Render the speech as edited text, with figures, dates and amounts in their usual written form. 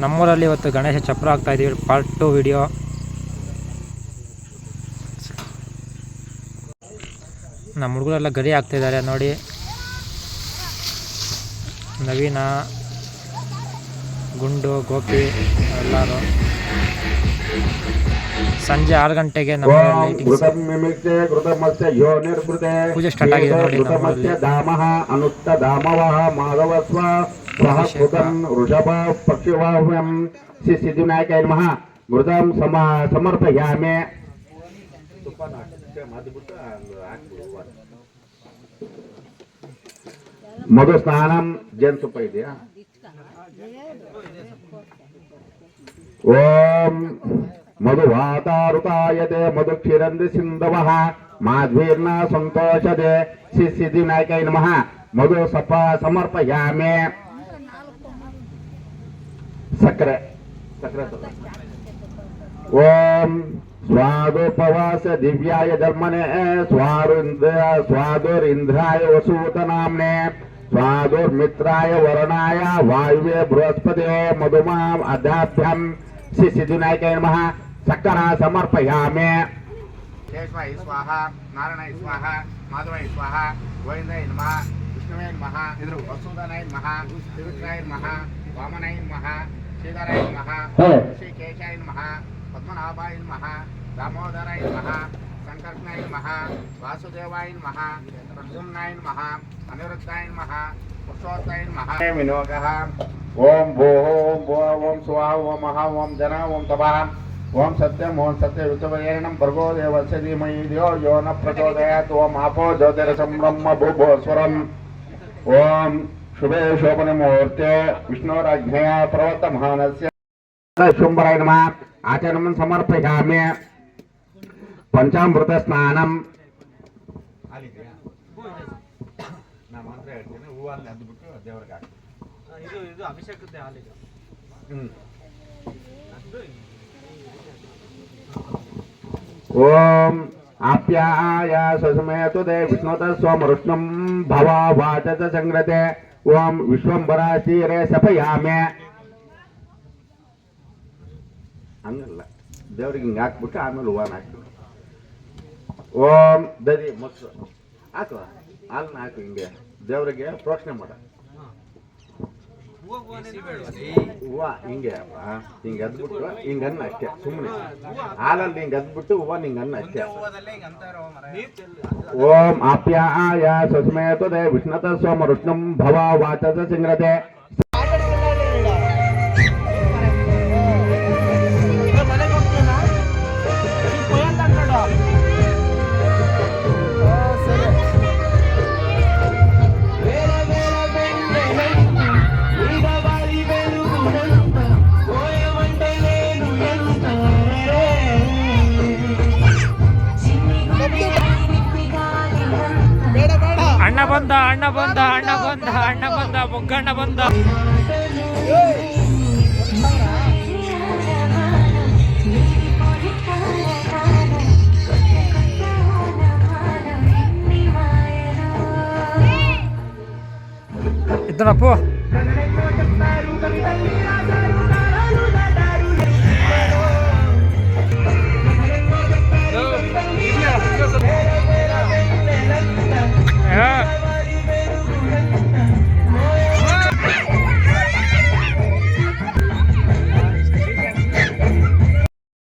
ನಮ್ಮೂರಲ್ಲಿ ಇವತ್ತು ಗಣೇಶ ಚಪ್ರ ಆಗ್ತಾ ಇದೀವಿ. Part 2 video. ನಮ್ಮ ಹುಡುಗರೆಲ್ಲ ಗರಿ ಆಗ್ತಾಯಿದ್ದಾರೆ ನೋಡಿ. ನವೀನ, ಗುಂಡು, ಗೋಪಿ ಎಲ್ಲರೂ. ಸಂಜೆ 6 ಗಂಟೆಗೆ ನಮ್ಮೂರಲ್ಲಿ ಪೂಜೆ ಸ್ಟಾರ್ಟ್ ಆಗಿದೆ ನೋಡಿ. ವೃಷಭ ಪಕ್ಷಿವಾಹ್ಯಂ ಶ್ರೀ ಸಿದ್ಧಿವಿನಾಯಕಾಯ ನಮಃ. ಮೃದಂ ಸಮರ್ಪಯಾಮಿ. ಮಧು ಸ್ನಾನಂ ಜೇನುತುಪ್ಪ ಇದೆಯಾ? ಓಂ ಮಧುವಾತಾರುತಾಯತೆ ಮಧು ಕ್ಷೀರಂದಿ ಸಿಂಧವಃ ಮಾಧ್ವೀರ್ನ ಸಂತೋಷದೆ ಶ್ರೀ ಸಿದ್ಧಿವಿನಾಯಕಾಯ ನಮಃ. ಮಧು ಸಮರ್ಪಯಾಮಿ. ಸಕ್ಕರೆ ಓಂ ಸ್ವಾದೋಪವಾಸ ದಿವ್ಯಾಯ ಧರ್ಮನೆ ಸ್ವಾದುರಿಂದ್ರಾಯ ವಸೂತನಾಮ್ನೆ ಸ್ವಾದುರ್ಮಿತ್ರಾಯ ವರುಣಾಯ ವಾಯುವೇ ಬೃಹಸ್ಪತಿ ಮಧುಮಾಂ ಅಧ್ಯಾಭ್ಯಂ ಶ್ರೀ ಸಿದ್ಧಿವಿನಾಯಕಾಯ ನಮಃ. ಸಕ್ಕರ ಸಮರ್ಪಯಾಮಿ. ಕೇಶವಾಯ ಸ್ವಾಹ, ನಾರಾಯಣಾಯ ಸ್ವಾಹ, ಮಾಧವಾಯ ಸ್ವಾಹ, ಗೋವಿಂದಾಯ ನಮಃ, ವಿಷ್ಣುವೇ ನಮಃ, ವಸೂದನಾಯ ನಮಃ, ತ್ರಿವಿಕ್ರಾಯ ನಮಃ, ವಾಮನಾಯ ನಮಃ, ಶ್ರೀಧರಾಯ ನಮಃ, ಶ್ರೀಕೇಶಾಯ ನಮಃ, ಪದ್ಮನಾಭಾಯ ನಮಃ, ದಾಮೋದರಾಯ ನಮಃ, ಸಂಕರ್ಷಣಾಯ ನಮಃ, ವಾಸುದೇವಾಯ ನಮಃ, ಪ್ರದ್ಯುಮ್ನಾಯ ನಮಃ, ಅನಿರುದ್ಧಾಯ ನಮಃ, ಪುರುಷೋತ್ತಮಾಯ ನಮಃ. ವಿನೋಗಃ ಓಂ ಭೋ ಓಂ ಭೋ ಓಂ ಸ್ವಾಹ ಓಂ ಮಹಾ ಓಂ ಜನ ಓಂ ತಪಃ ಓಂ ಸತ್ಯಂ ಓಂ ಸತ್ಯವಿತುವರೇಣಂ ಭರ್ಗೋ ದೇವಸ್ಯ ಧೀಮಹಿ ಧಿಯೋ ಯೋ ನ ಪ್ರಚೋದಯಾತ್. ಓಂ ಆಪೋ ಜ್ಯೋತಿರಸಂ ಬ್ರಹ್ಮ ಭೂಭುವಸ್ವರಂ. ಓಂ ಶುಭೇ ಶೋಭನೆ ಮುಹೂರ್ತೆ ವಿಷ್ಣೋರಾಜ್ಞೆಯ ಪ್ರವರ್ತಮಾನಸ್ಯ ಶುಂಭರಾಯ ನಮಃ. ಆಚರಣಂ ಸಮರ್ಪಯಾಮಿ. ಪಂಚಾಮೃತ ಸ್ನಾನಂ. ಓಂ ಆಪ್ಯಾಯ ಸಸಮೇತು ದೇ ವಿಷ್ಣುತ ಸ್ವಮರುಷ್ಣಂ ಭವ ವಾಚ ಸಂಗ್ರತೆ. ಓಂ ವಿಶ್ವಂಬರ ತೀರೆ ಸಪಯಾಮೆ. ಹಂಗಲ್ಲ, ದೇವ್ರಿಗೆ ಹಿಂಗೆ ಹಾಕ್ಬಿಟ್ಟು ಆಮೇಲೆ ಹೂವನ ಹಾಕ್ತೀವಿ. ಓಂ ದದಿ ಮೊಸರು ಹಾಕುವ, ಹಾಲನ್ನ ಹಾಕು, ಹಿಂಗೆ ದೇವರಿಗೆ ಪ್ರೋಕ್ಷಣೆ ಮಾಡ. ಹೂವ ಹಿಂಗೆ ಹಿಂಗೆ ಅದ್ಬಿಟ್ಟು ಹಿಂಗನ್ನ ಅಷ್ಟೇ, ಸುಮ್ಮನೆ ಹಾಲಲ್ಲಿ ಹಿಂಗೆ ಅದ್ಬಿಟ್ಟು ಹೂವ ಹಿಂಗನ್ನ ಅಷ್ಟೇ. ಓಂ ಆಪ್ಯಾಯ ಸಸ್ಮೇತು ದೇ ವಿಷ್ಣುತ ಸ್ವಮರುಷ್ಣಂ ಭವ ವಾಚಸ ಸಿಂಗ್ರತೆ. ಅಣ್ಣ ಬಂದ ಮೊಗ್ಗಣ್ಣ ಬಂದ. ಇದ್ದನಪ್ಪು